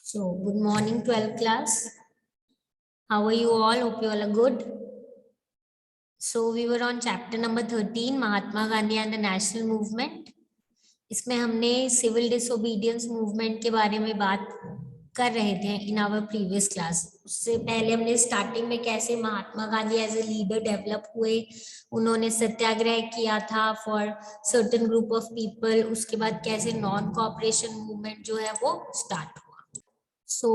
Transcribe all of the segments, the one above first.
So, good morning, 12th class. How are you all? Hope you all are good. So, we were on chapter number 13, Mahatma Gandhi and the National Movement. इसमें हमने civil disobedience movement के बारे में बात कर रहे थे in our previous class. उससे पहले हमने स्टार्टिंग में कैसे Mahatma Gandhi as a leader develop हुए, उन्होंने सत्याग्रह किया था for certain group of people, उसके बाद कैसे नॉन कोऑपरेशन मूवमेंट जो है वो स्टार्ट हुआ। सो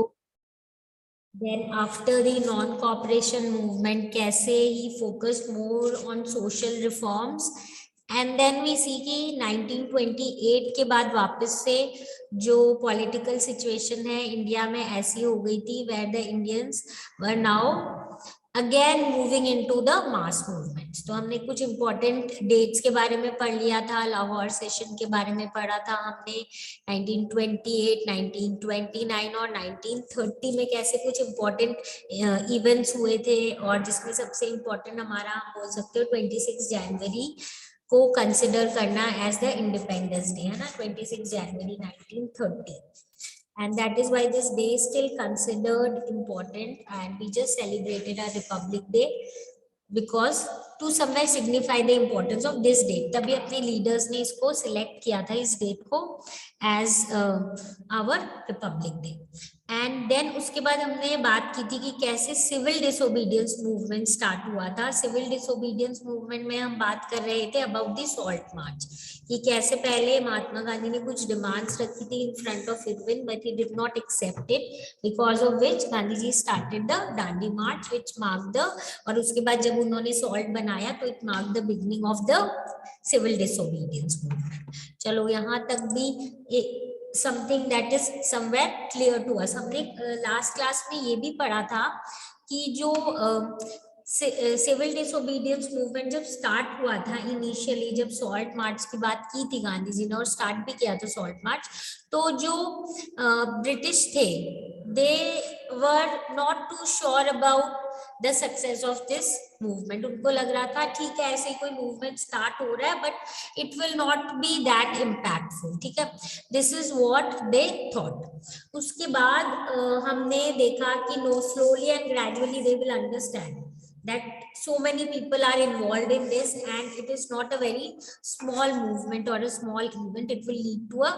then after the non-cooperation movement कैसे he focused more on social reforms and then we see कि 1928 के बाद वापस से जो पॉलिटिकल सिचुएशन है इंडिया में ऐसी हो गई थी where the Indians were now again moving into the mass movements. तो हमने कुछ इंपॉर्टेंट डेट्स के बारे में पढ़ लिया था, लाहौर सेशन के बारे में पढ़ा था हमने 1928, 1929 और 1930 में कैसे कुछ इंपॉर्टेंट इवेंट्स हुए थे और जिसमें सबसे इंपॉर्टेंट हमारा हम बोल सकते हो 26 जनवरी को कंसिडर करना एज द इंडिपेंडेंस डे है ना, 26 जनवरी 1930। And that is why this day is still considered important and we just celebrated our Republic Day because to somewhere signify the importance of this date. तभी अपने leaders ने इसको select किया था इस date को as our Republic Day. And then उसके बाद हमने बात की थी कि कैसे सिविल डिसोबीडियंस मूवमेंट स्टार्ट हुआ था। सिविल डिसोबीडियंस मूवमेंट में हम बात कर रहे थे अबाउट द सॉल्ट मार्च, कि कैसे पहले महात्मा गांधी ने कुछ डिमांड्स रखी थी in front of Irwin but he did not accept it, because of which Gandhi ji started the Dandi march which mark the, और उसके बाद जब उन्होंने सॉल्ट बनाया तो it mark the beginning of the civil disobedience movement. चलो यहाँ तक भी something that is somewhere clear to us। हमने लास्ट क्लास में ये भी पढ़ा था कि जो सिविल डिसोबीडियंस मूवमेंट जब स्टार्ट हुआ था इनिशियली, जब सॉल्ट मार्च की बात की थी गांधी जी ने और स्टार्ट भी किया था सॉल्ट मार्च, तो जो ब्रिटिश थे they were not too sure about the success of this movement. उनको लग रहा था ठीक है ऐसे कोई मूवमेंट स्टार्ट हो रहा है but it will not B that impactful, ठीक है, this is what they thought. उसके बाद हमने देखा कि know slowly and gradually they will understand that so many people are involved in this and it is not a very small movement or a small event, it will lead to a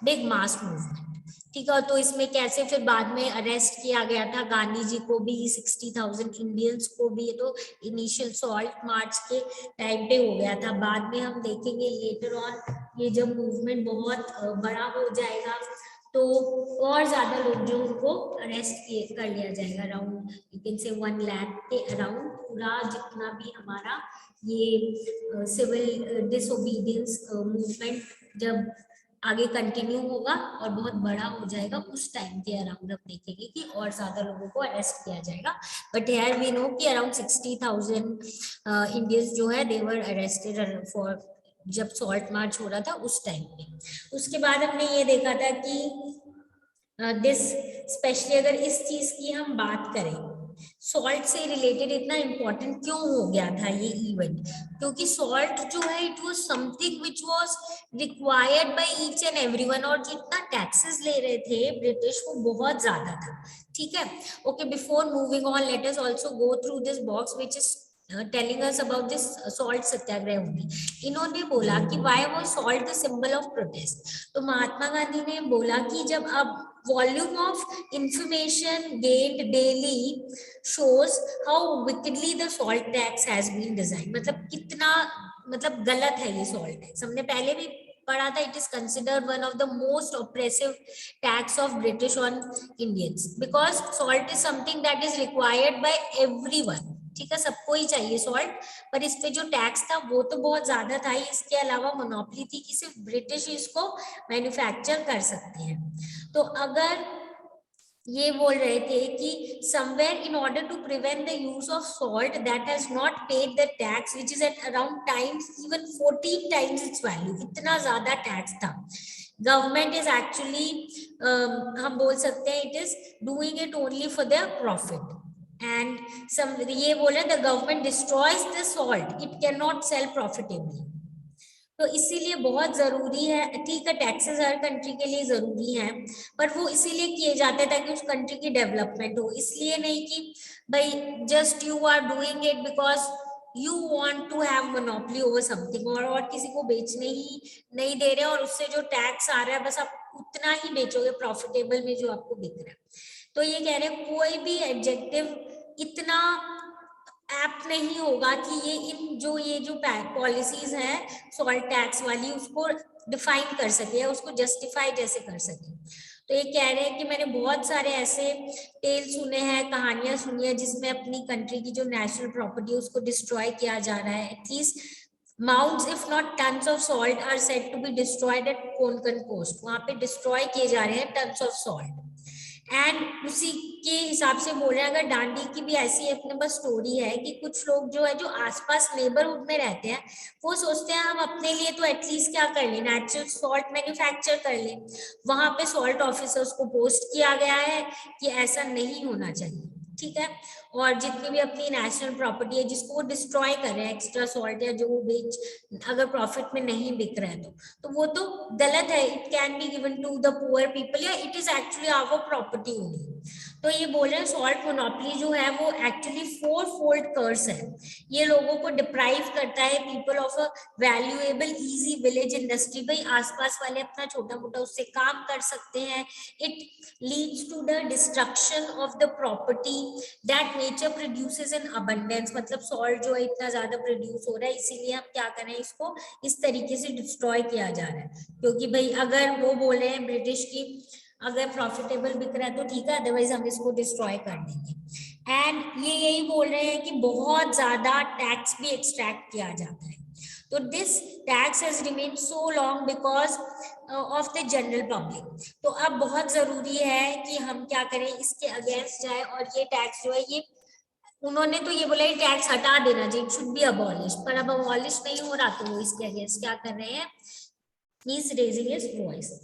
big mass movement, ठीक है। तो इसमें कैसे फिर बाद में arrest किया गया था गांधी जी को भी, 60,000 इंडियंस को भी, तो इनिशियल सॉल्ट मार्च के टाइम पे हो गया था। बाद में हम देखेंगे लेटर ऑन ये जब मूवमेंट बहुत बड़ा हो जाएगा तो और ज्यादा लोग जो उनको अरेस्ट कर लिया जाएगा, अराउंड यू कैन से 1 लाख के अराउंड पूरा जितना भी हमारा ये सिविल डिसोबीडियंस मूवमेंट जब आगे कंटिन्यू होगा और बहुत बड़ा हो जाएगा उस टाइम के अराउंड हम देखेंगे कि और ज्यादा लोगों को अरेस्ट किया जाएगा। बट हियर वी नो कि अराउंड 60,000 इंडियंस जो है दे वर अरेस्टेड फॉर जब सॉल्ट मार्च हो रहा था उस टाइम पे। उसके बाद हमने ये देखा था कि दिस स्पेशली अगर इस चीज की हम बात करें, सॉल्ट से रिलेटेड इतना इम्पोर्टेंट क्यों हो गया था ये इवेंट, क्योंकि सॉल्ट जो है it was something which was required by each and everyone, और जितना टैक्सेस ले रहे थे ब्रिटिश वो बहुत ज्यादा था, ठीक है। Okay, before moving on let us also go through this box which is telling us about this salt satyagraha only. इन्होंने बोला कि why was salt the symbol of protest. तो महात्मा गांधी ने बोला कि जब अब volume of information gained daily shows how wickedly the salt tax has been design, मतलब कितना मतलब गलत है ये सॉल्ट टैक्स। हमने पहले भी पढ़ा था it is considered one of the most oppressive tax of British on Indians because salt is something that is required by everyone, ठीक है, सबको ही चाहिए सॉल्ट, पर इस पे जो टैक्स था वो तो बहुत ज्यादा था ही, इसके अलावा मोनोपोली थी कि सिर्फ ब्रिटिश इसको मैन्युफैक्चर कर सकते हैं। तो अगर ये बोल रहे थे कि somewhere in order to prevent the use of salt that has not paid the tax which is at around times even 14 times its value, इतना ज्यादा टैक्स था। गवर्नमेंट इज एक्चुअली हम बोल सकते हैं it is doing it only for the profit and ये बोले the government destroys the salt, it cannot sell profitably। तो इसीलिए बहुत जरूरी है, ठीक है टैक्सेस हर कंट्री के लिए जरूरी है, पर वो इसीलिए किए जाते हैं ताकि उस कंट्री की डेवलपमेंट हो, इसलिए नहीं कि भाई just you are doing it because you want to have monopoly over something, और किसी को बेचने ही नहीं दे रहे और उससे जो टैक्स आ रहा है बस आप उतना ही बेचोगे प्रॉफिटेबल में जो आपको बिक रहा है। तो ये कह रहे हैं कोई भी एडजेक्टिव इतना ऐप नहीं होगा कि ये जो पॉलिसीज हैं सॉल्ट टैक्स वाली उसको डिफाइन कर सके या उसको जस्टिफाई जैसे कर सके। तो ये कह रहे हैं कि मैंने बहुत सारे ऐसे टेल सुने हैं, कहानियां सुनी है जिसमें अपनी कंट्री की जो नेशनल प्रॉपर्टी है उसको डिस्ट्रॉय किया जा रहा है। At least mounts if not tons of salt are said to be destroyed at Konkan coast, वहां पे डिस्ट्रॉय किए जा रहे हैं tons of salt। एंड उसी के हिसाब से बोल रहे हैं, अगर दांडी की भी ऐसी अपने पास स्टोरी है कि कुछ लोग जो है जो आसपास नेबरहुड में रहते हैं वो सोचते हैं हम अपने लिए तो एटलीस्ट क्या कर लें, नेचुरल सॉल्ट मैन्युफैक्चर कर लें। वहां पे सॉल्ट ऑफिसर्स को पोस्ट किया गया है कि ऐसा नहीं होना चाहिए, ठीक है। और जितनी भी अपनी नेशनल प्रॉपर्टी है जिसको वो डिस्ट्रॉय कर रहे हैं एक्स्ट्रा सॉल्ट या जो वो बेच अगर प्रॉफिट में नहीं बिक रहा है तो वो तो गलत है। It can be given to the poor people या it is actually our property only. तो ये बोल रहे हैं सॉल्ट मोनोपोली जो है वो एक्चुअली 4-fold कर्स है। ये लोगों को डिप्राइव करता है people of a valuable easy village industry. भाई आसपास वाले अपना छोटा मोटा उससे काम कर सकते हैं। It leads to the destruction of the property that nature produces in abundance. मतलब सॉल्ट जो है इतना ज्यादा प्रोड्यूस हो रहा है इसीलिए हम क्या करें इसको इस तरीके से डिस्ट्रॉय किया जा रहा है, क्योंकि भाई अगर वो बोल रहे हैं ब्रिटिश की अगर प्रॉफिटेबल बिक रहा है तो ठीक है, अदरवाइज हम इसको डिस्ट्रॉय कर देंगे। एंड ये यही बोल रहे हैं कि बहुत ज्यादा टैक्स भी एक्सट्रैक्ट किया जाता है। तो this tax has remain so long because of the general public. तो अब बहुत जरूरी है कि हम क्या करें इसके अगेंस्ट जाए, और ये टैक्स जो है ये उन्होंने तो ये बोला टैक्स हटा देना चाहिए, इट शुड बी अबॉलिश, पर अब अबॉलिश नहीं हो रहा तो वो इसके अगेंस्ट क्या कर रहे हैं, he is raising his voice.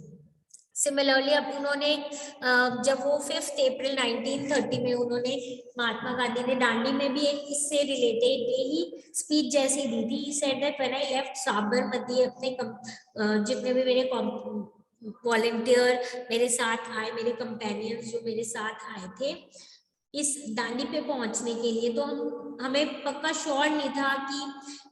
Similarly अब उन्होंने जब वो 5 अप्रैल 1930 में उन्होंने महात्मा गांधी ने दांडी में भी एक इससे रिलेटेड ही स्पीच जैसी दी थी। He said that when I left Sabarmati, अपने जितने भी मेरे वॉलंटियर मेरे साथ आए, मेरे कंपेनियंस जो मेरे साथ आए थे इस दांडी पे पहुंचने के लिए, तो हमें पक्का श्योर नहीं था कि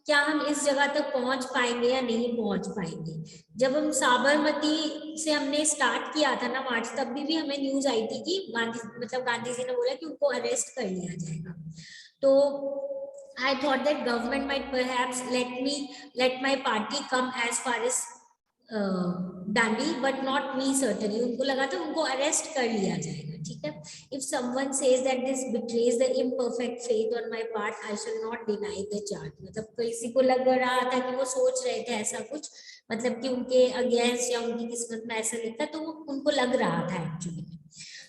क्या हम इस जगह तक पहुंच पाएंगे या नहीं पहुंच पाएंगे। जब हम साबरमती से हमने स्टार्ट किया था ना मार्च, तब भी हमें न्यूज आई थी कि गांधी जी ने बोला कि उनको अरेस्ट कर लिया जाएगा। तो I thought that government might perhaps let my party come as far as Dandi but not me certainly. उनको लगा था उनको अरेस्ट कर लिया जाएगा, ठीक है। If someone says that this betrays the imperfect faith on my part I shall not deny the charge. मतलब किसी को लग रहा था कि वो सोच रहे थे ऐसा कुछ, मतलब कि उनके अगेंस्ट या उनकी किस्मत में ऐसा लिखा, तो उनको लग रहा था एक्चुअली।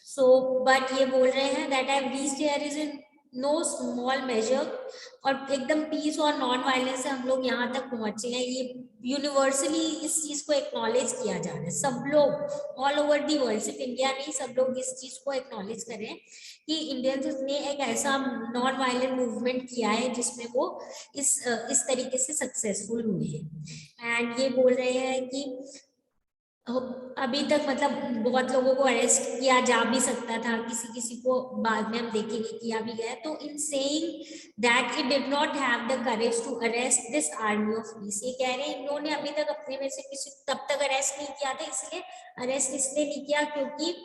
सो बट ये बोल रहे हैं that I reached here is in no small measure, और एकदम पीस और नॉन वायलेंस से हम लोग यहाँ तक पहुंचे हैं। ये यूनिवर्सली इस चीज को एक्नॉलेज किया जा रहा है, सब लोग ऑल ओवर दी वर्ल्ड, सिर्फ इंडिया नहीं, सब लोग इस चीज को एक्नॉलेज कर रहे हैं कि इंडियंस ने एक ऐसा नॉन वायलेंट मूवमेंट किया है जिसमें वो इस तरीके से सक्सेसफुल हुए हैं। एंड ये बोल रहे हैं कि अभी तक मतलब बहुत लोगों को अरेस्ट किया जा भी सकता था, किसी किसी को बाद में हम देखेंगे किया भी गया। तो in saying that it did not have the courage to arrest this army of peace, ये कह रहे हैं इन्होंने अभी तक अपने में से किसी तब तक अरेस्ट नहीं किया था, इसलिए अरेस्ट इसलिए नहीं किया क्योंकि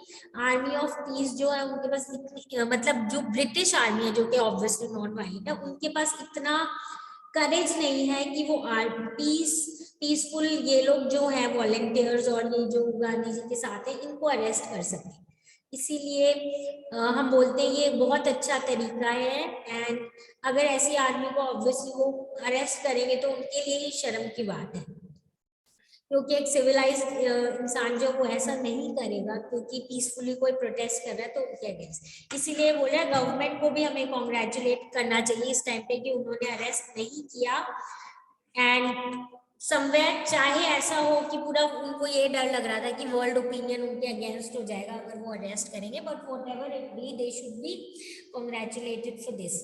आर्मी ऑफ पीस जो है उनके पास इतनी मतलब जो ब्रिटिश आर्मी है जो कि ऑब्वियसली नॉन वायलेंट है, उनके पास इतना करेज नहीं है कि वो पीसफुल ये लोग जो है वॉलेंटियर्स और ये जो गांधी जी के साथ है इनको अरेस्ट कर सके। इसीलिए हम बोलते हैं ये बहुत अच्छा तरीका है। एंड अगर ऐसी आर्मी को ऑब्वियसली वो अरेस्ट करेंगे तो उनके लिए ही शर्म की बात है, क्योंकि एक सिविलाइज्ड इंसान जो वो ऐसा नहीं करेगा क्योंकि पीसफुली कोई प्रोटेस्ट कर रहा है तो उनके अगेंस्ट। इसीलिए बोल रहे गवर्नमेंट को भी हमें कॉन्ग्रेचुलेट करना चाहिए इस टाइम पे कि उन्होंने अरेस्ट नहीं किया। एंड समवेयर चाहे ऐसा हो कि पूरा उनको ये डर लग रहा था कि वर्ल्ड ओपिनियन उनके अगेंस्ट हो जाएगा अगर वो अरेस्ट करेंगे, but whatever it be they should be congratulated for this.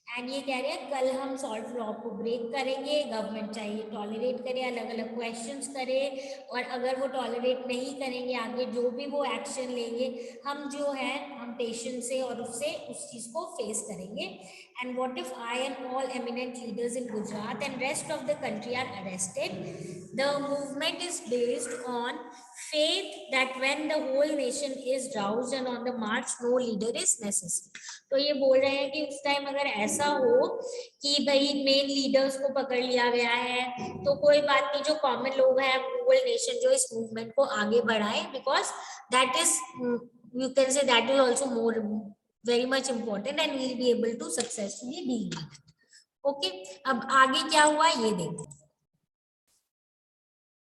And ये कह रहे हैं कल हम सॉल्ट लॉ को ब्रेक करेंगे, गवर्नमेंट चाहिए टॉलरेट करे, अलग अलग क्वेश्चंस करे, और अगर वो टॉलरेट नहीं करेंगे आगे जो भी वो एक्शन लेंगे, हम जो है हम पेशेंस से और उससे उस चीज को फेस करेंगे। And what if I and all eminent leaders in Gujarat and rest of the country are arrested? The movement is based on faith that when the whole nation is roused and on the march no leader is necessary। तो ये बोल रहे हैं कि उस time अगर ऐसा हो कि भाई मेन लीडर्स को पकड़ लिया गया है तो कोई बात नहीं, जो कॉमन लोग हैं होल नेशन जो इस मूवमेंट को आगे बढ़ाए, because that is you can say that is also more very much important and we will be able to successfully deal with it. Okay, अब आगे क्या हुआ ये देखो।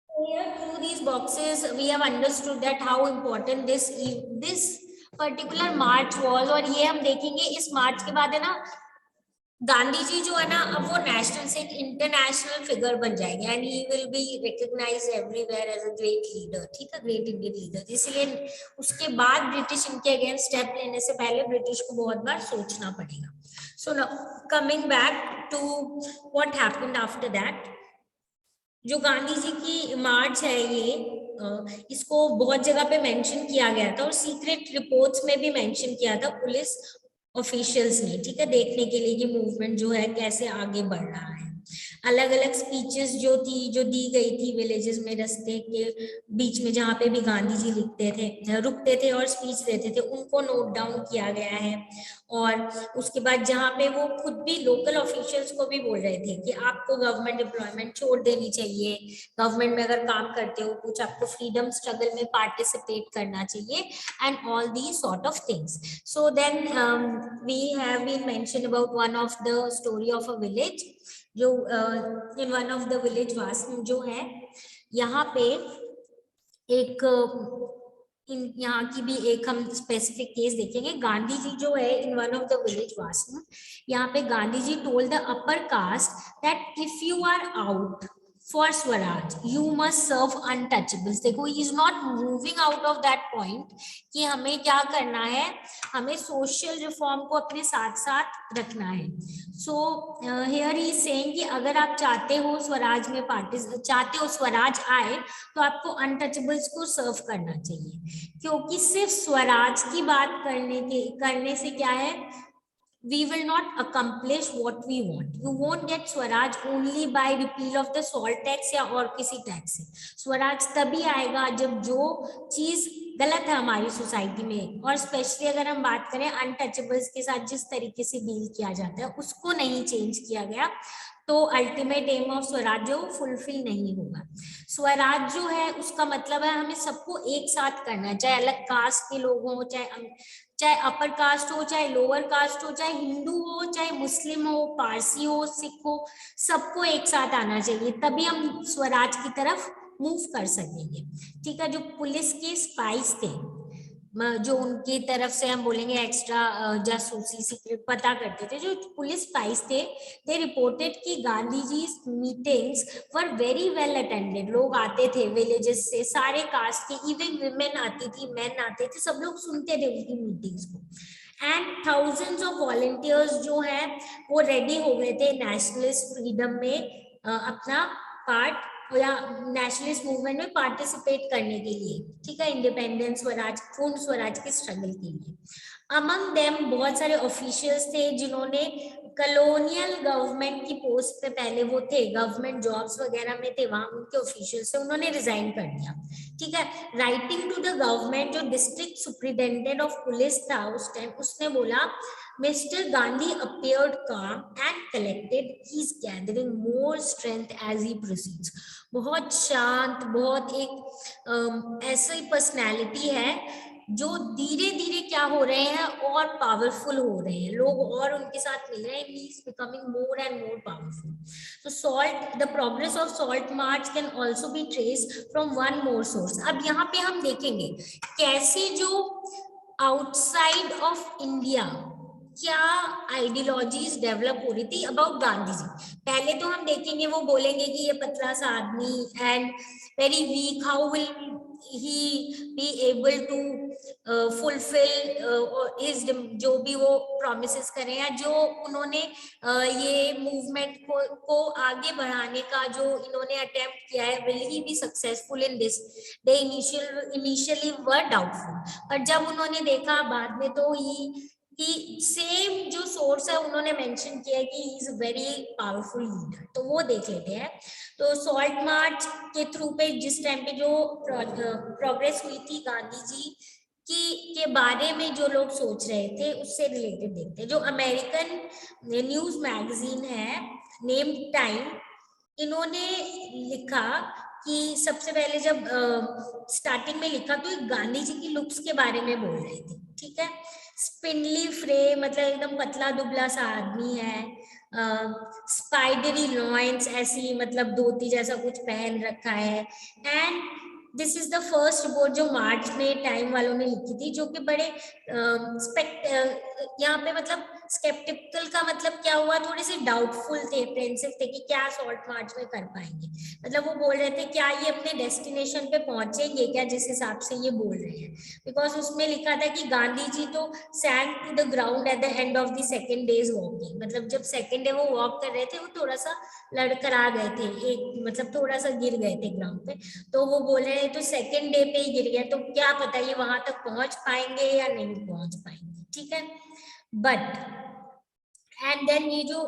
Here through these boxes we have understood that how important this particular march was। और ये हम देखेंगे इस मार्च के बाद है ना, गांधी जी जो है ना अब वो नेशनल से एक इंटरनेशनल फिगर बन जाएंगे and he will be recognised everywhere as a great leader. ठीक है, ग्रेट इंडियन लीडर। इसलिए उसके बाद ब्रिटिश इनके अगेंस्ट स्टेप लेने से पहले ब्रिटिश को बहुत बार सोचना पड़ेगा। So now coming back to what happened after that, जो गांधी जी की मार्च है ये इसको बहुत जगह पे मेंशन किया गया था और सीक्रेट रिपोर्ट्स में भी मेंशन किया था पुलिस ऑफिशियल्स ने। ठीक है, देखने के लिए कि मूवमेंट जो है कैसे आगे बढ़ रहा है। अलग अलग स्पीचेस जो दी गई थी विलेजेस में, रास्ते के बीच में जहाँ पे भी गांधी जी रुकते थे और स्पीच देते थे, उनको नोट डाउन किया गया है। और उसके बाद जहाँ पे वो खुद भी लोकल ऑफिशियल्स को भी बोल रहे थे कि आपको गवर्नमेंट एम्प्लॉयमेंट छोड़ देनी चाहिए, गवर्नमेंट में अगर काम करते हो कुछ आपको फ्रीडम स्ट्रगल में पार्टिसिपेट करना चाहिए and all the sort of things. So then we have been mention about one of the story of a village, जो in one of the village वासन जो है यहाँ पे एक यहाँ की भी एक हम स्पेसिफिक केस देखेंगे। गांधी जी जो है in one of the village वासन, यहाँ पे Gandhi ji told the upper caste that if you are out for swaraj you must serve untouchables. देखो he is not moving out of that point कि हमें क्या करना है, हमें सोशल रिफॉर्म को अपने साथ साथ रखना है। So here he is saying कि अगर आप चाहते हो स्वराज में चाहते हो स्वराज आए तो आपको अनटचेबल्स को सर्व करना चाहिए, क्योंकि सिर्फ स्वराज की बात करने से क्या है, we will not accomplish what we want। you won't get Swaraj only by repeal of the salt tax या और किसी टैक्स से। स्वराज तभी आएगा जब जो चीज गलत है हमारी सोसाइटी में, और स्पेशली अगर हम बात करें अनटचेबल्स के साथ जिस तरीके से डील किया जाता है उसको नहीं चेंज किया गया तो अल्टीमेट एम ऑफ स्वराज जो फुलफिल नहीं होगा। स्वराज जो है उसका मतलब है हमें सबको एक साथ करना है, चाहे अलग कास्ट के लोग हों, चाहे अपर कास्ट हो, चाहे लोअर कास्ट हो, चाहे हिंदू हो, चाहे मुस्लिम हो, पारसी हो, सिख हो, सबको एक साथ आना चाहिए, तभी हम स्वराज की तरफ मूव कर सकेंगे। ठीक है, जो पुलिस के स्पाइस थे जो उनकी तरफ से हम बोलेंगे एक्स्ट्रा जासूसी सीक्रेट पता करते थे, जो पुलिस स्पाइस थे, दे रिपोर्टेड कि Gandhi ji meetings were very well attended. लोग आते थे विलेजेस से, सारे कास्ट के, इवन विमेन आती थी, मेन आते थे, सब लोग सुनते थे उनकी मीटिंग्स को। एंड थाउजेंड्स ऑफ वॉलंटियर्स जो है वो रेडी हो गए थे नेशनलिस्ट फ्रीडम में अपना पार्ट या नेशनलिस्ट मूवमेंट में पार्टिसिपेट करने के लिए। ठीक है, इंडिपेंडेंस स्वराज पूर्ण स्वराज के स्ट्रगल के लिए। अमंग देम बहुत सारे ऑफिशियल्स थे जिन्होंने कॉलोनियल गवर्नमेंट की पोस्ट पे पहले वो थे, गवर्नमेंट जॉब्स वगैरह में थे, वहां उनके ऑफिशियल्स थे, उन्होंने रिजाइन कर दिया। ठीक है, राइटिंग टू द गवर्नमेंट जो डिस्ट्रिक्ट सुपरिटेंडेंट ऑफ पुलिस था उस टाइम, उसने बोला mister Gandhi appeared calm and collected, he is gathering more strength as he proceeds। बहुत शांत, बहुत एक ऐसी पर्सनैलिटी है जो धीरे धीरे क्या हो रहे हैं और पावरफुल हो रहे हैं, लोग और उनके साथ मिल रहे हैं, he is becoming more and more powerful। So salt, the progress of salt march can also be traced from one more source। अब यहाँ पे हम देखेंगे कैसे जो आउटसाइड ऑफ इंडिया क्या आइडियोलॉजीज डेवलप हो रही थी अबाउट गांधी जी। पहले तो हम देखेंगे वो बोलेंगे कि ये पतला सा आदमी and very weak, how will he be able to fulfill his जो भी वो promises करें या जो उन्होंने ये movement को आगे बढ़ाने का जो इन्होंने attempt किया है, will he be successful in this? They initially were doubtful, पर जब उन्होंने देखा बाद में तो कि सेम जो सोर्स है उन्होंने मेंशन किया है कि he is very powerful leader, तो वो देख लेते हैं। तो सॉल्ट मार्च के थ्रू पे जिस टाइम पे जो प्रोग्रेस हुई थी गांधी जी के बारे में जो लोग सोच रहे थे उससे रिलेटेड देखते हैं। जो अमेरिकन न्यूज मैगजीन है नेम टाइम, इन्होंने लिखा कि सबसे पहले जब स्टार्टिंग में लिखा तो गांधी जी की लुक्स के बारे में बोल रहे थे, ठीक है। स्पिनली फ्रेम, मतलब एकदम पतला दुबला सा आदमी है, स्पाइडरी लॉइंस, ऐसी मतलब धोती जैसा कुछ पहन रखा है। And this is the first report जो मार्च में टाइम वालों ने लिखी थी, जो कि बड़े यहाँ पे मतलब स्केप्टिकल का मतलब क्या हुआ, थोड़े से डाउटफुल थे, अप्रेंसिव थे कि क्या सॉल्ट मार्च में कर पाएंगे। मतलब वो बोल रहे थे क्या ये अपने डेस्टिनेशन पे पहुंचेंगे क्या, जिस हिसाब से ये बोल रहे हैं। बिकॉज उसमें लिखा था कि गांधी जी तो sank to the ground at the end of the second day's walking, मतलब जब सेकेंड डे वो वॉक कर रहे थे वो थोड़ा सा लड़खड़ा गए थे, एक मतलब थोड़ा सा गिर गए थे ग्राउंड पे। तो वो बोल रहे हैं तो सेकेंड डे पे ही गिर गए, तो क्या पता ये वहां तक पहुंच पाएंगे या नहीं पहुंच पाएंगे, ठीक है। बट एंड देन ये जो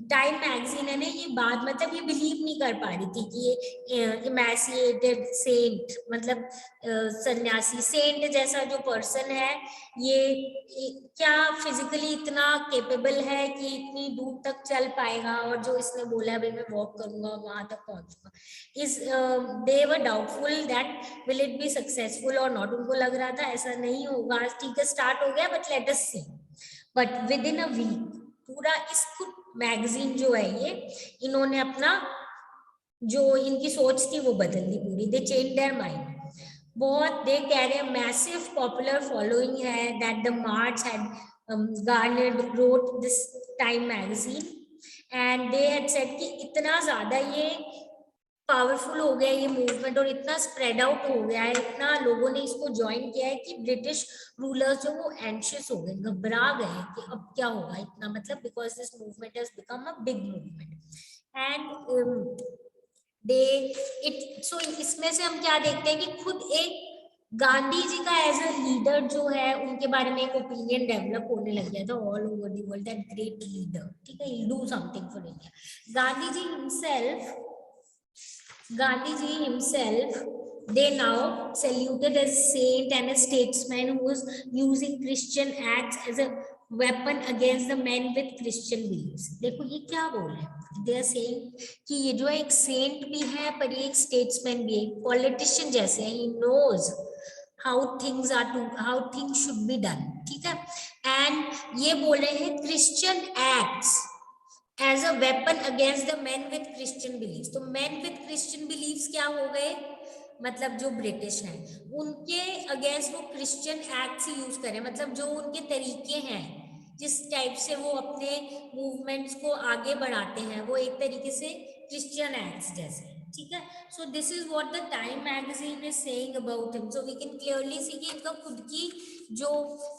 टाइम मैगजीन है ना, ये बात मतलब ये बिलीव नहीं कर पा रही थी कि ये इमेसिएटेड सेंट, मतलब सन्यासी सेंट जैसा जो पर्सन है ये क्या फिजिकली इतना केपेबल है कि इतनी दूर तक चल पाएगा, और जो इसने बोला भाई मैं वॉक करूंगा वहां तक पहुंचूंगा, इस they were doubtful that will it be successful और नॉट। उनको लग रहा था ऐसा नहीं होगा, ठीक है स्टार्ट हो गया but let us see. But within a week पूरा इस मैगजीन जो है ये इन्होंने अपना जो इनकी सोच थी वो बदल दी पूरी, दे चेंज देयर माइंड। बहुत दे कह रहे हैं मैसिव पॉपुलर फॉलोइंग है that the march had garnered wrote this Time magazine and they had said कि इतना ज्यादा ये पावरफुल हो गया ये मूवमेंट और इतना स्प्रेड आउट हो गया है, इतना लोगों ने इसको ज्वाइन किया है कि ब्रिटिश रूलर्स जो वो एंशियस हो गए, घबरा गए कि अब क्या होगा इतना, मतलब because this movement has become a big movement and they it. So इसमें से हम क्या देखते हैं कि खुद एक गांधी जी का एज अ लीडर जो है उनके बारे में एक ओपिनियन डेवलप होने लग गया था all over the world, that great leader, ठीक है, ही do something for India. Gandhi ji himself, they now saluted as saint and a statesman who was using Christian acts as a weapon against the men with Christian beliefs. देखो ये क्या बोल रहे हैं, they are saying कि ये जो एक सेंट भी है पर ये एक स्टेट्समैन भी है, एक पॉलिटिशियन जैसे है, he knows how things should be done, ठीक है। एंड ये बोल रहे हैं Christian acts as a weapon against the man with Christian believes. तो मैन विथ क्रिश्चियन बिलीव्स क्या हो गए, मतलब जो ब्रिटिश हैं उनके अगेंस्ट वो क्रिश्चियन एक्ट्स यूज करें, मतलब जो उनके तरीके हैं जिस टाइप से वो अपने मूवमेंट्स को आगे बढ़ाते हैं वो एक तरीके से क्रिश्चियन एक्ट्स जैसे, ठीक है। So this is what the Time magazine is saying about him. So we can clearly see कि इनका खुद की जो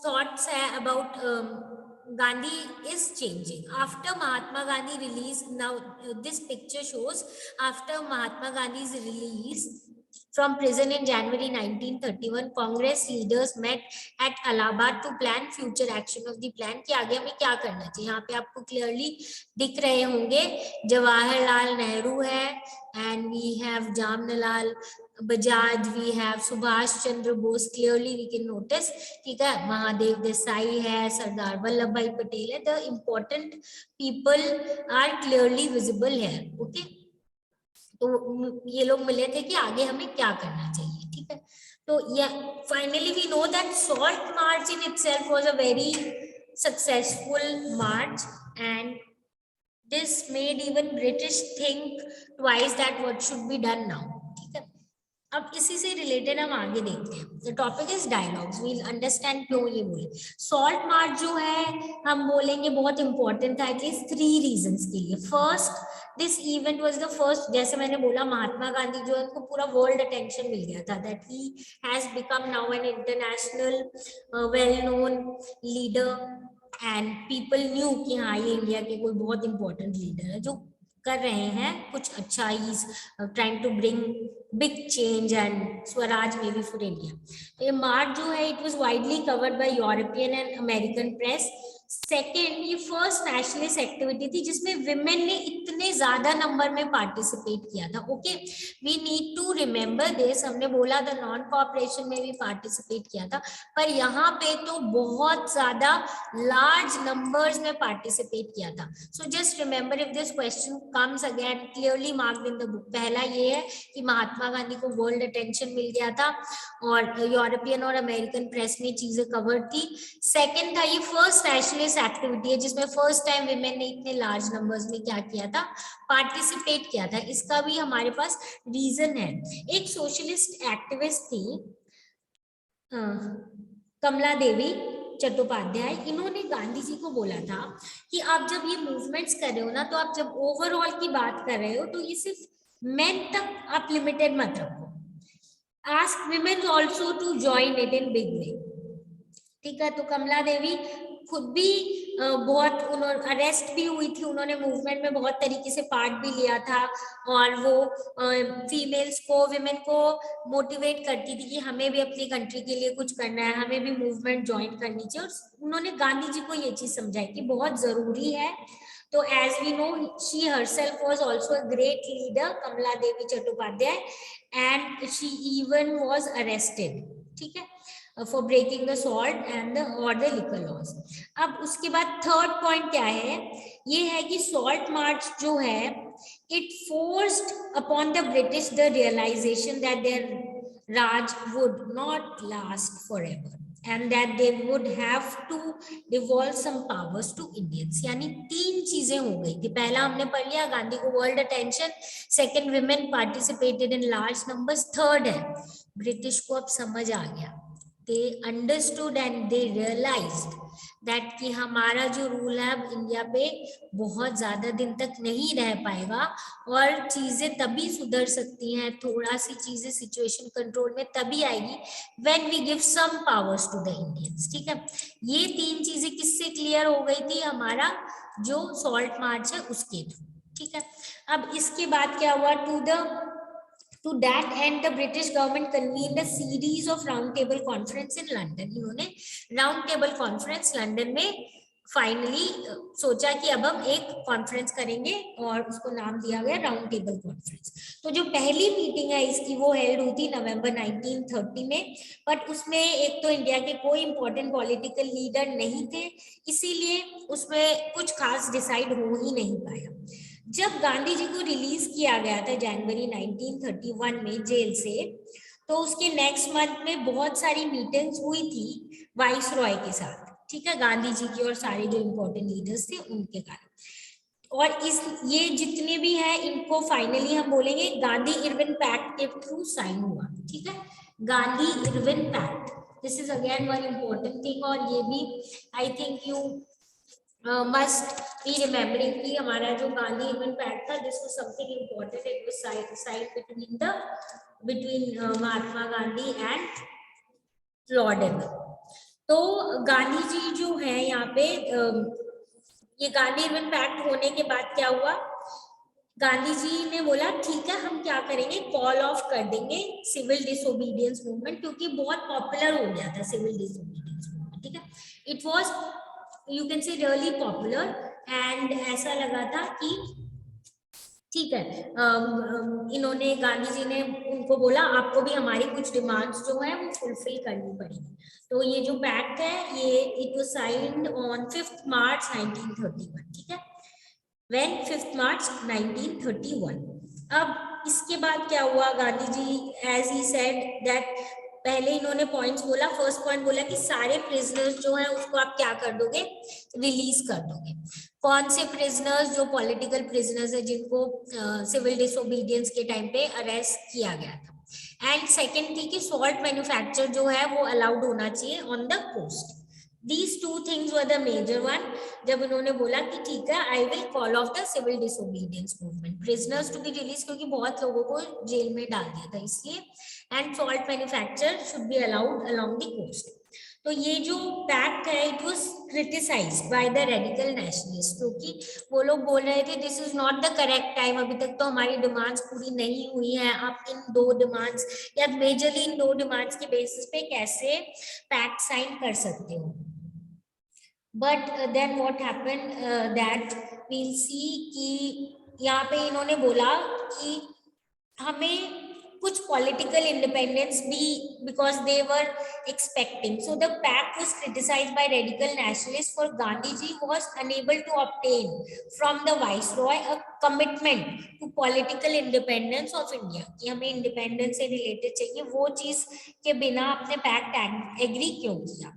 थॉट्स है अबाउट Gandhi is changing. After Mahatma Gandhi release, now this picture shows after Mahatma Gandhi's release from prison in January 1931, Congress leaders met at Allahabad to plan future action of the plan कि आगे हमें क्या करना चाहिए। यहाँ पे आपको clearly दिख रहे होंगे जवाहरलाल नेहरू है and we have Jamnalal Bajaj, we have Subhash Chandra Bose, clearly we can notice, ठीक है, महादेव देसाई है, सरदार वल्लभ भाई पटेल है, the important people are clearly visible here, okay। तो ये लोग मिले थे कि आगे हमें क्या करना चाहिए, ठीक है। तो finally we know that salt march in itself was a very successful march and this made even British think twice that what should be done now, ठीक है। अब इसी से रिलेटेड हम आगे देखते हैं। The topic is dialogues, we'll understand क्यों ये बोले। सॉल्ट मार्च जो है हम बोलेंगे बहुत इंपॉर्टेंट था एटलीस्ट 3 रीजंस के लिए। First, this event was the first, जैसे मैंने बोला महात्मा गांधी जो है उनको पूरा वर्ल्ड अटेंशन मिल गया था, that he has become now an international well known leader and people new कि हाँ ये इंडिया के कोई बहुत इंपॉर्टेंट लीडर है जो कर रहे हैं कुछ अच्छा, is trying to bring big change and swaraj may be for India. तो ये मार्च जो है it was widely covered by European and American press. Second, ये फर्स्ट नेशनलिस्ट एक्टिविटी थी जिसमें विमेन ने इतने ज्यादा नंबर में पार्टिसिपेट किया था। Okay, we need to remember this. हमने बोला था नॉन कॉपरेशन में भी पार्टिसिपेट किया था, पर यहाँ पे तो बहुत ज्यादा लार्ज नंबर्स में पार्टिसिपेट किया था। So just remember if this question comes again clearly marked in the book. पहला ये है कि महात्मा गांधी को वर्ल्ड अटेंशन मिल गया था और यूरोपियन और अमेरिकन प्रेस ने चीजें कवर थी। सेकंड था ये फर्स्ट नेशनलिस्ट एक्टिविटी है जिसमें फर्स्ट टाइम विमेन ने इतने लार्ज नंबर्स में क्या किया था, पार्टिसिपेट किया था। इसका भी हमारे पास रीजन है। एक सोशलिस्ट एक्टिविस्ट थी कमला देवी चट्टोपाध्याय, इन्होंने गांधी जी को बोला था कि आप जब ये मूवमेंट्स कर रहे हो ना, तो आप जब ओवरऑल की बात कर रहे हो तो ये सिर्फ मेन तक आप लिमिटेड मत रखो, ask women also to join it in big way. ठीक है, तो कमला देवी खुद भी बहुत उन्होंने अरेस्ट भी हुई थी, उन्होंने मूवमेंट में बहुत तरीके से पार्ट भी लिया था और वो फीमेल्स को, विमेन को मोटिवेट करती थी कि हमें भी अपनी कंट्री के लिए कुछ करना है, हमें भी मूवमेंट ज्वाइन करनी चाहिए। और उन्होंने गांधी जी को ये चीज समझाई कि बहुत जरूरी है। तो as we know she herself was also a great leader, Kamala Devi Chattopadhyay, and she even was arrested, ठीक है, for breaking the salt and और द लिकर लॉज। अब उसके बाद थर्ड पॉइंट क्या है, ये है कि सॉल्ट मार्च जो है it forced upon the British the realisation that their Raj would not last forever and that they would have to devolve some powers to Indians। यानी 3 चीजें हो गई थी। पहला हमने पढ़ लिया गांधी को world attention, second women participated in large numbers, third है ब्रिटिश को अब समझ आ गया, they understood and they realized that कि हमारा जो रूल है अब इंडिया पे बहुत ज्यादा दिन तक नहीं रह पाएगा और चीजें तभी सुधर सकती हैं, थोड़ा सी चीजें सिचुएशन कंट्रोल में तभी आएगी when we give some powers to the Indians। ठीक है, ये 3 चीजें किससे क्लियर हो गई थी, हमारा जो सॉल्ट मार्च है उसके थ्रू। ठीक है, अब इसके बाद क्या हुआ, To that end, the British government convened a series of roundtable conference in London। इन्होंने roundtable conference लंदन में फाइनली सोचा कि अब हम एक कॉन्फ्रेंस करेंगे और उसको नाम दिया गया राउंड टेबल कॉन्फ्रेंस। तो जो पहली मीटिंग है इसकी वो हेल्ड हुई थी नवंबर 1930 में, बट उसमें एक तो इंडिया के कोई इंपॉर्टेंट पॉलिटिकल लीडर नहीं थे, इसीलिए उसमें कुछ खास डिसाइड हो ही नहीं पाया। जब गांधी जी को रिलीज किया गया था जनवरी 1931 में जेल से, तो उसके नेक्स्ट मंथ में बहुत सारी मीटिंग्स हुई थी वाइस रॉय के साथ, ठीक है, गांधी जी की और सारे जो इम्पोर्टेंट लीडर्स थे उनके कारण। और इस ये जितने भी हैं इनको फाइनली हम बोलेंगे गांधी इरविन पैक्ट के थ्रू साइन हुआ। ठीक है, Gandhi Irwin pact, this is again one important thing, और ये भी I think you must be remembering कि हमारा जो गांधी इरविन पैक्ट था, this was something important, it was signed between Mahatma Gandhi and lord Irwin. तो गांधी जी जो है यहाँ पे ये गांधी इरविन पैक्ट होने के बाद क्या हुआ, गांधी जी ने बोला ठीक है हम क्या करेंगे, कॉल ऑफ कर देंगे सिविल डिसोबीडियंस मूवमेंट, क्योंकि बहुत पॉपुलर हो गया था सिविल डिसोबीडियंस मूवमेंट। ठीक है, इट वाज यू कैन से रियली पॉपुलर, एंड ऐसा लगा था कि ठीक है, इन्होंने गांधी जी ने उनको बोला आपको भी हमारी कुछ डिमांड्स जो है वो फुलफिल करनी पड़ेगी। तो ये जो पैक्ट है ये इट वाज साइंड ऑन 5 मार्च 1931। ठीक है, व्हेन 5 मार्च 1931। अब इसके बाद क्या हुआ, Gandhi ji as he said that, पहले इन्होंने पॉइंट्स बोला, फर्स्ट पॉइंट बोला कि सारे प्रिजनर्स जो है उसको आप क्या कर दोगे, रिलीज कर दोगे। कौन से प्रिजनर्स, जो पॉलिटिकल प्रिजनर्स है जिनको सिविल डिसोबीडियंस के टाइम पे अरेस्ट किया गया था। एंड सेकेंड थी कि सॉल्ट मैन्युफैक्चर जो है वो अलाउड होना चाहिए on the coast. These two things were the major one. जब उन्होंने बोला कि ठीक है, I will call off the civil disobedience movement, prisoners to be released, क्योंकि बहुत लोगों को जेल में डाल दिया था इसलिए, and salt manufacture should be allowed along the coast. तो ये जो पैक्ट है it was criticised by the radical nationalist, क्योंकि वो लोग बोल रहे थे this is not the correct time, अभी तक तो हमारी डिमांड्स पूरी नहीं हुई है, आप इन दो डिमांड्स या मेजरली इन दो डिमांड्स के बेसिस पे कैसे पैक्ट साइन कर सकते हो। But then what happened that we'll see कि यहाँ पे इन्होंने बोला कि हमें कुछ पॉलिटिकल इंडिपेंडेंस भी, because they were expecting, so the pact was criticised by radical nationalist for Gandhi ji was unable to obtain from the viceroy a commitment to political independence of India, कि हमें इंडिपेंडेंस से रिलेटेड चाहिए, वो चीज के बिना अपने पैक्ट एग्री क्यों किया।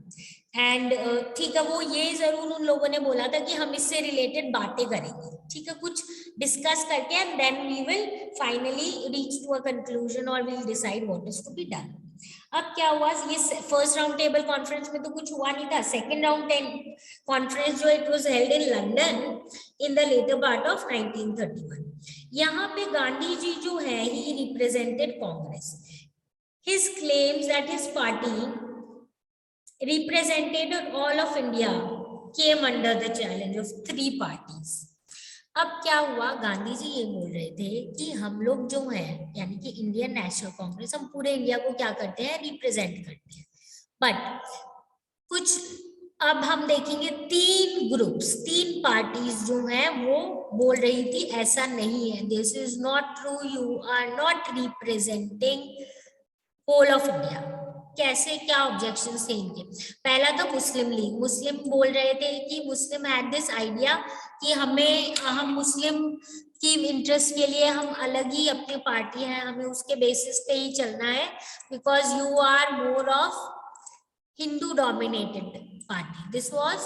एंड ठीक है, वो ये जरूर उन लोगों ने बोला था कि हम इससे रिलेटेड बातें करेंगे, ठीक है, कुछ डिस्कस करके, and then we will finally reach to a conclusion और will decide what is to be done. अब क्या हुआ, ये फर्स्ट राउंड टेबल कॉन्फ्रेंस में तो कुछ हुआ नहीं था, सेकंड राउंड कॉन्फ्रेंस जो it was held in London in the later part of 1931। यहाँ पे गांधी जी जो है he represented Congress, his claims that his party represented all of India came under the challenge of three parties. अब क्या हुआ, गांधी जी ये बोल रहे थे कि हम लोग जो हैं यानी कि इंडियन नेशनल कांग्रेस, हम पूरे इंडिया को क्या करते हैं, रिप्रेजेंट करते हैं, बट कुछ अब हम देखेंगे तीन ग्रुप्स, तीन पार्टीज जो हैं वो बोल रही थी ऐसा नहीं है, this is not true, you are not representing whole of India. कैसे, क्या ऑब्जेक्शन थे इनके, पहला तो मुस्लिम लीग, मुस्लिम बोल रहे थे कि मुस्लिम हैड दिस आइडिया कि हम मुस्लिम की इंटरेस्ट के लिए हम अलग ही अपनी पार्टी है, हमें उसके बेसिस पे ही चलना है, because you are more of Hindu dominated party, this was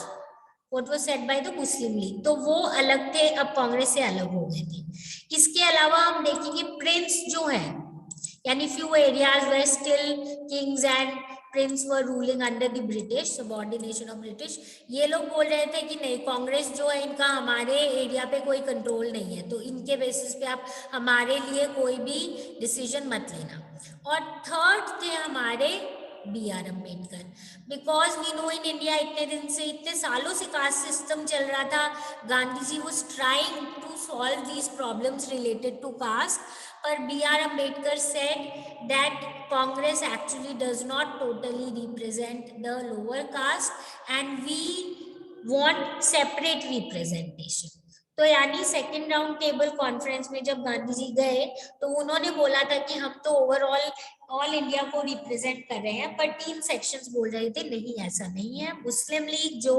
what was said by the Muslim League, तो वो अलग थे, अब कांग्रेस से अलग हो गए थे। इसके अलावा हम देखेंगे प्रिंस जो है, यानी few areas where still kings and prince were ruling under the British, subordination of British, ये लोग बोल रहे थे कि नहीं, कांग्रेस जो है इनका हमारे एरिया पे कोई कंट्रोल नहीं है, तो इनके बेसिस पे आप हमारे लिए कोई भी डिसीजन मत लेना। और थर्ड थे हमारे B R Ambedkar, because we know in India इतने दिन से, इतने सालों से कास्ट सिस्टम चल रहा था, Gandhi ji was trying to solve these problems related to caste, but B.R. Ambedkar said that Congress actually does not totally represent the lower caste and we want separate representation. तो यानी सेकेंड राउंड टेबल कॉन्फ्रेंस में जब गांधी जी गए तो उन्होंने बोला था कि हम तो ओवरऑल ऑल इंडिया को रिप्रेजेंट कर रहे हैं, पर तीन सेक्शंस बोल रहे थे नहीं ऐसा नहीं है। मुस्लिम लीग जो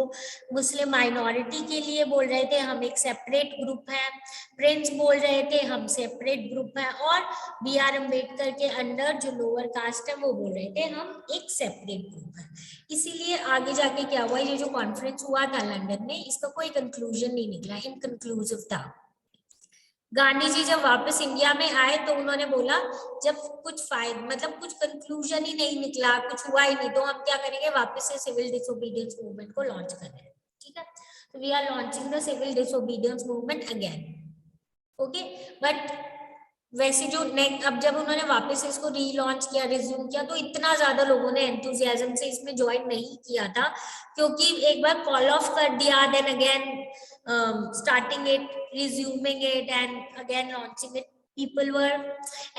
मुस्लिम माइनॉरिटी के लिए बोल रहे थे हम एक सेपरेट ग्रुप है, प्रिंस बोल रहे थे हम सेपरेट ग्रुप है, और बी आर अम्बेडकर के अंडर जो लोअर कास्ट है वो बोल रहे थे हम एक सेपरेट ग्रुप है। इसीलिए आगे जाके क्या हुआ, ये जो कॉन्फ्रेंस हुआ था लंदन में, इसका कोई कंक्लूजन नहीं निकला, इनकंक्लूसिव था। गांधी जी जब वापस इंडिया में आए तो उन्होंने बोला जब कुछ मतलब कुछ कंक्लूजन ही नहीं निकला, कुछ हुआ ही नहीं, तो हम क्या करेंगे, वापस से सिविल डिसोबीडियंस मूवमेंट को लॉन्च कर रहे हैं, ठीक है, तो we are launching the civil disobedience movement again, okay. But वैसे जो अब जब उन्होंने वापस इसको रीलॉन्च किया, रिज्यूम किया, तो इतना ज्यादा लोगों ने एंथुजियाज्म से इसमें ज्वाइन नहीं किया था, क्योंकि एक बार कॉल ऑफ कर दिया, then again starting it, resuming it and again launching it, people were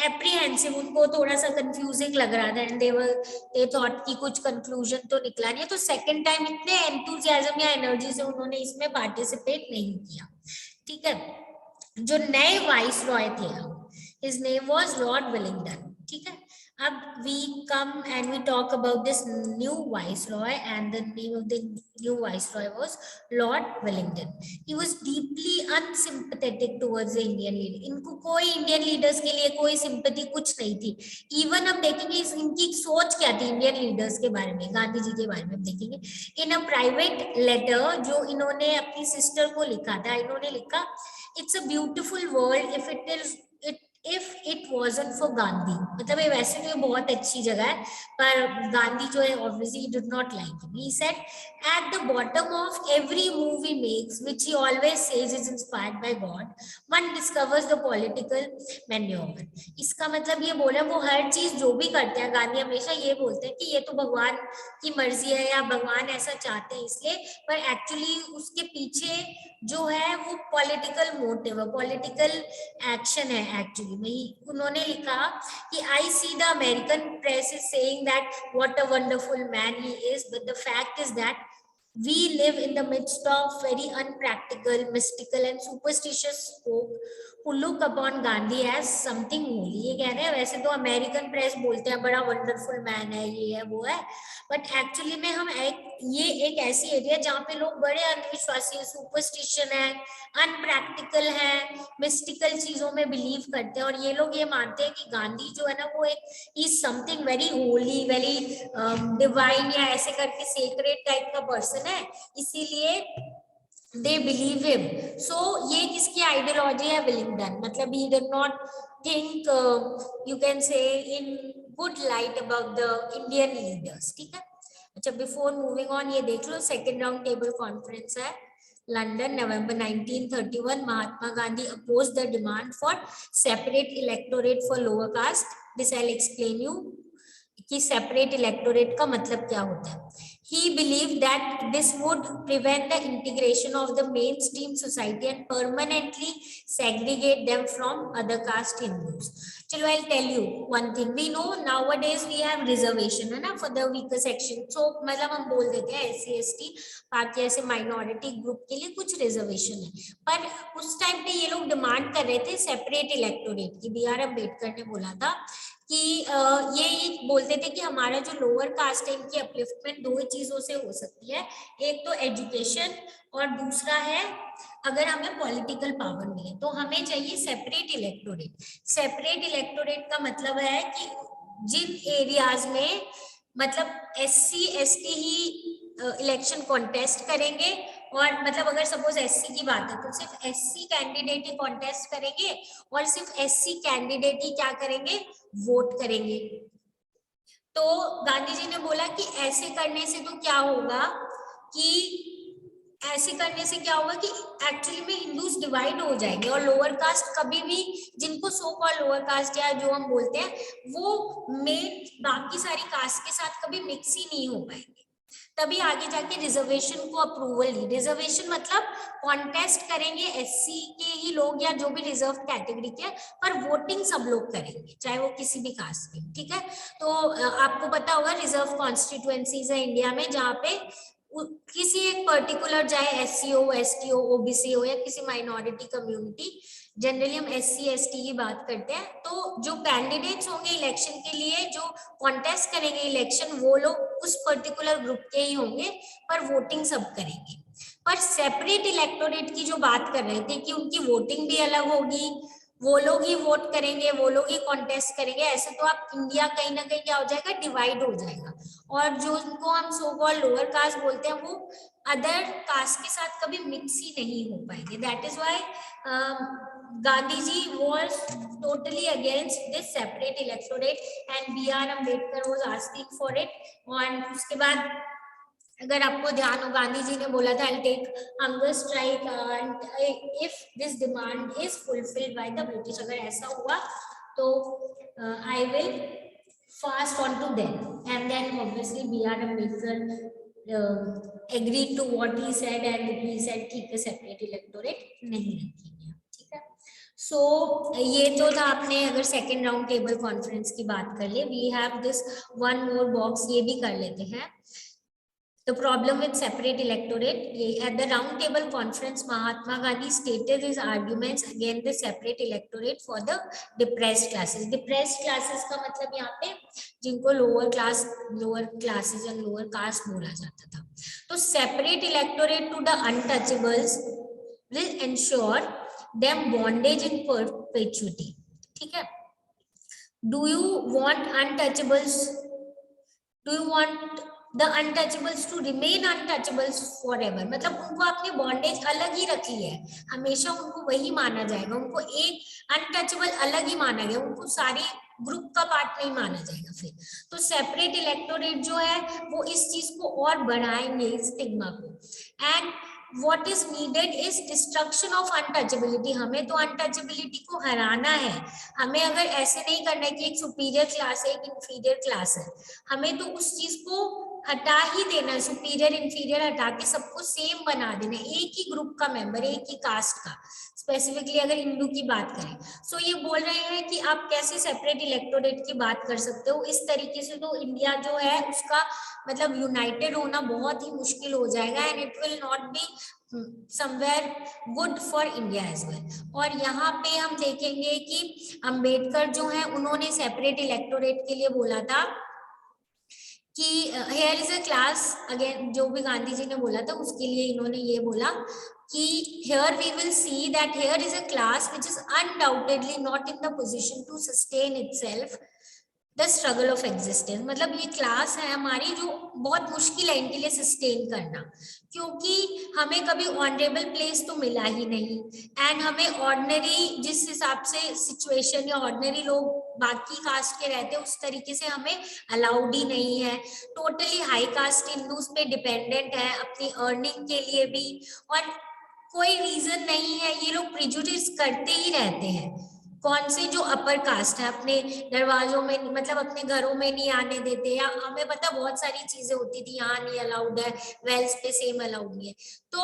apprehensive, उनको थोड़ा सा confusing लग रहा था, and they thought कि कुछ conclusion तो निकला नहीं है, तो second time इतने enthusiasm या energy से उन्होंने इसमें participate नहीं किया, ठीक है। जो नए वाइस रॉय थे, his name was Lord Wellington, ठीक है। अब we come and we talk about this new viceroy, and the name of the new viceroy was Lord Wellington. He was deeply unsympathetic towards the Indian leader. इनको कोई Indian leaders के लिए कोई sympathy कुछ नहीं थी। इवन हम देखेंगे इनकी सोच क्या थी इंडियन लीडर्स के बारे में, गांधी जी के बारे में हम देखेंगे। इन अ प्राइवेट लेटर जो इन्होंने अपनी सिस्टर को लिखा था, इन्होंने लिखा, it's a beautiful world if if it wasn't for Gandhi. मतलब ये वैसे तो ये बहुत अच्छी जगह है, पर गांधी जो है obviously he did not like him. He said, at the bottom of every move he makes, which he always says is inspired by God, one discovers the political maneuver. इसका मतलब ये बोला, वो हर चीज जो भी करते हैं, गांधी हमेशा ये बोलते हैं कि ये तो भगवान की मर्जी है या भगवान ऐसा चाहते हैं इसलिए, पर एक्चुअली उसके पीछे जो है वो पॉलिटिकल मोटिव है, पॉलिटिकल एक्शन है एक्चुअली। वही उन्होंने लिखा कि I see the American press is saying that what a wonderful man he is, but the fact is that we live in the midst of very unpractical, mystical and superstitious folk who look upon Gandhi as something holy. ये कह रहे हैं वैसे तो American press बोलते हैं बड़ा wonderful man है, ये है वो है, बट एक्चुअली में हम ये एक ऐसी एरिया जहाँ पे लोग बड़े अंधविश्वासी, सुपरस्टिशन है, अनप्रैक्टिकल है, मिस्टिकल चीजों में बिलीव करते हैं, और ये लोग ये मानते हैं कि गांधी जो है ना वो एक is something very Holi, very divine या ऐसे करके सेक्रेट टाइप का पर्सन है, इसीलिए they believe him. So ये किसकी आइडियोलॉजी है? विलिंगडन। मतलब he did not think you can say in good light about the Indian leaders. ठीक है, अच्छा बिफोर मूविंग ऑन ये देख लो, सेकेंड राउंड टेबल कॉन्फ्रेंस है London November 1931. Mahatma Gandhi oppose the demand for separate electorate for lower caste. This I will explain you कि separate electorate का मतलब क्या होता है. He believed that this would prevent the integration of the mainstream society and permanently segregate them from other caste Hindus. चलो I'll tell you one thing. We know nowadays we have reservation है ना for the weaker section. So मतलब हम बोल देते हैं SC ST बाकी ऐसे माइनॉरिटी ग्रुप के लिए कुछ रिजर्वेशन है, पर उस टाइम पे ये लोग डिमांड कर रहे थे सेपरेट इलेक्टोरेट की. BR अम्बेडकर ने बोला था कि ये बोलते थे कि हमारा जो लोअर कास्ट है इनकी अपलिफ्टमेंट दो ही चीजों से हो सकती है, एक तो एजुकेशन और दूसरा है अगर हमें पॉलिटिकल पावर मिले, तो हमें चाहिए सेपरेट इलेक्टोरेट. सेपरेट इलेक्टोरेट का मतलब है कि जिन एरियाज में मतलब SC ST ही इलेक्शन कॉन्टेस्ट करेंगे, और मतलब अगर सपोज SC की बात है तो सिर्फ SC कैंडिडेट ही कॉन्टेस्ट करेंगे और सिर्फ SC कैंडिडेट ही क्या करेंगे, वोट करेंगे. तो गांधी जी ने बोला कि ऐसे करने से तो क्या होगा कि ऐसे करने से क्या होगा कि एक्चुअली में हिंदूज डिवाइड हो जाएंगे और लोअर कास्ट कभी भी, जिनको सो कॉल्ड लोअर कास्ट या जो हम बोलते हैं, वो मेन बाकी सारी कास्ट के साथ कभी मिक्स ही नहीं हो पाएंगे. तभी आगे जाके रिजर्वेशन को अप्रूवल ली. रिजर्वेशन मतलब कॉन्टेस्ट करेंगे SC के ही लोग या जो भी रिजर्व कैटेगरी के, पर वोटिंग सब लोग करेंगे चाहे वो किसी भी कास्ट के. ठीक है, तो आपको पता होगा रिजर्व कॉन्स्टिट्यूएंसीज है इंडिया में जहाँ पे किसी एक पर्टिकुलर चाहे SC हो, ST हो, OBC हो या किसी माइनॉरिटी कम्युनिटी, जनरली हम SC ST की बात करते हैं, तो जो कैंडिडेट्स होंगे इलेक्शन के लिए जो कॉन्टेस्ट करेंगे इलेक्शन, वो लोग उस पर्टिकुलर ग्रुप के ही होंगे पर वोटिंग सब करेंगे. पर सेपरेट इलेक्टोरेट की जो बात कर रहे थे कि उनकी वोटिंग भी अलग होगी, वो लोग ही वोट करेंगे, वो लोग ही कॉन्टेस्ट करेंगे, ऐसे तो आप इंडिया कहीं ना कहीं क्या हो जाएगा, डिवाइड हो जाएगा. और जो उनको हम सो कॉल्ड लोअर कास्ट बोलते हैं वो अदर कास्ट के साथ कभी मिक्स ही नहीं हो पाएंगे. That is why Gandhi ji was totally against this separate electorate and BR Ambedkar was asking for it. और उसके बाद अगर आपको ध्यान हो गांधी जी ने बोला था I'll take hunger strike and if this demand is fulfilled by the British, अगर ऐसा हुआ तो I will fast on to them. And then obviously BR Ambedkar agreed to what he said and he said ठीक है separate electorate नहीं रखेंगे. ठीक है, सो ये तो था आपने अगर सेकेंड राउंड टेबल कॉन्फ्रेंस की बात कर ले. We have this one more box, ये भी कर लेते हैं. The problem with separate electorate. At the round table conference, Mahatma Gandhi stated his arguments against the separate electorate for the depressed classes. Depressed classes का मतलब यहाँ पे जिनको lower classes and lower caste बोला जाता था. तो separate electorate to the untouchables will ensure them bondage in perpetuity. ठीक है. Do you want untouchables? Do you want the untouchables to remain untouchables forever, मतलब उनको अपनी बॉन्डेज अलग ही रखी है, हमेशा उनको वही माना जाएगा, उनको एक अनटचेबल अलग ही माना गया, उनको सारे ग्रुप का पार्ट नहीं माना जाएगा फिर। तो सेपरेट इलेक्टोरेट जो है वो इस चीज को और बढ़ाएंगे, इस स्टिग्मा को। And what is needed is destruction of untouchability, हमें तो untouchability को हराना है, हमें अगर ऐसे नहीं करना है कि एक सुपीरियर क्लास है एक इंफीरियर क्लास है, हमें तो उस चीज को हटा ही देना है, सुपीरियर इंफीरियर हटा के सबको सेम बना देना, एक ही ग्रुप का मेंबर, एक ही कास्ट का, स्पेसिफिकली अगर हिंदू की बात करें। सो ये बोल रहे हैं कि आप कैसे सेपरेट इलेक्टोरेट की बात कर सकते हो, इस तरीके से तो इंडिया जो है उसका मतलब यूनाइटेड होना बहुत ही मुश्किल हो जाएगा, and it will not be somewhere good for India as well. और यहाँ पे हम देखेंगे कि अंबेडकर जो है उन्होंने सेपरेट इलेक्टोरेट के लिए बोला था कि hair is a class, again जो भी गांधी जी ने बोला था उसके लिए इन्होंने ये बोला कि here we will see that here is a class which is undoubtedly not in the position to sustain itself the struggle of existence, मतलब ये क्लास है हमारी जो बहुत मुश्किल है इनके लिए सस्टेन करना, क्योंकि हमें कभी ऑनरेबल प्लेस तो मिला ही नहीं, एंड हमें ऑर्डिनरी जिस हिसाब से सिचुएशन या ऑर्डिनरी लोग बाकी कास्ट के रहते हैं उस तरीके से हमें अलाउड ही नहीं है, टोटली हाई कास्ट हिंदूज पे डिपेंडेंट है अपनी अर्निंग के लिए भी, और कोई रीजन नहीं है, ये लोग प्रिजुडिस करते ही रहते हैं। कौन से जो अपर कास्ट है अपने दरवाजों में मतलब अपने घरों में नहीं आने देते, या हमें पता बहुत सारी चीजें होती थी यहाँ नहीं अलाउड है, वेल्स पे सेम अलाउड नहीं है। तो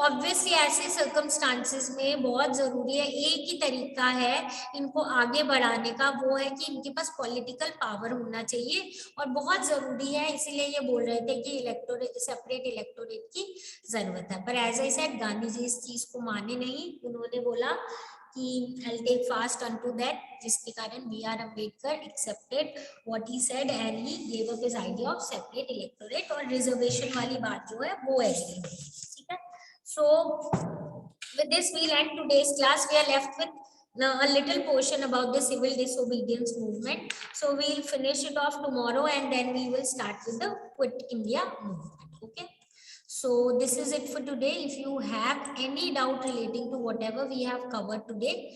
ऑब्वियसली ऐसे सर्कमस्टांसेस में बहुत जरूरी है, एक ही तरीका है इनको आगे बढ़ाने का, वो है कि इनके पास पॉलिटिकल पावर होना चाहिए, और बहुत जरूरी है, इसीलिए ये बोल रहे थे कि इलेक्टोरेट सेपरेट इलेक्टोरेट की जरूरत है। पर as I said Gandhi ji इस चीज को माने नहीं, उन्होंने बोला कि I'll take fast unto that, जिसके कारण B.R. Ambedkar accepted what he said and he gave up his idea of separate electorate, और reservation वाली बात जो है वो agree हुई, ठीक है। So with this we'll end today's class. We are left with a little portion about the civil disobedience movement, so we'll finish it off tomorrow and then we will start with the Quit India movement. Okay, so this is it for today. If you have any doubt relating to whatever we have covered today,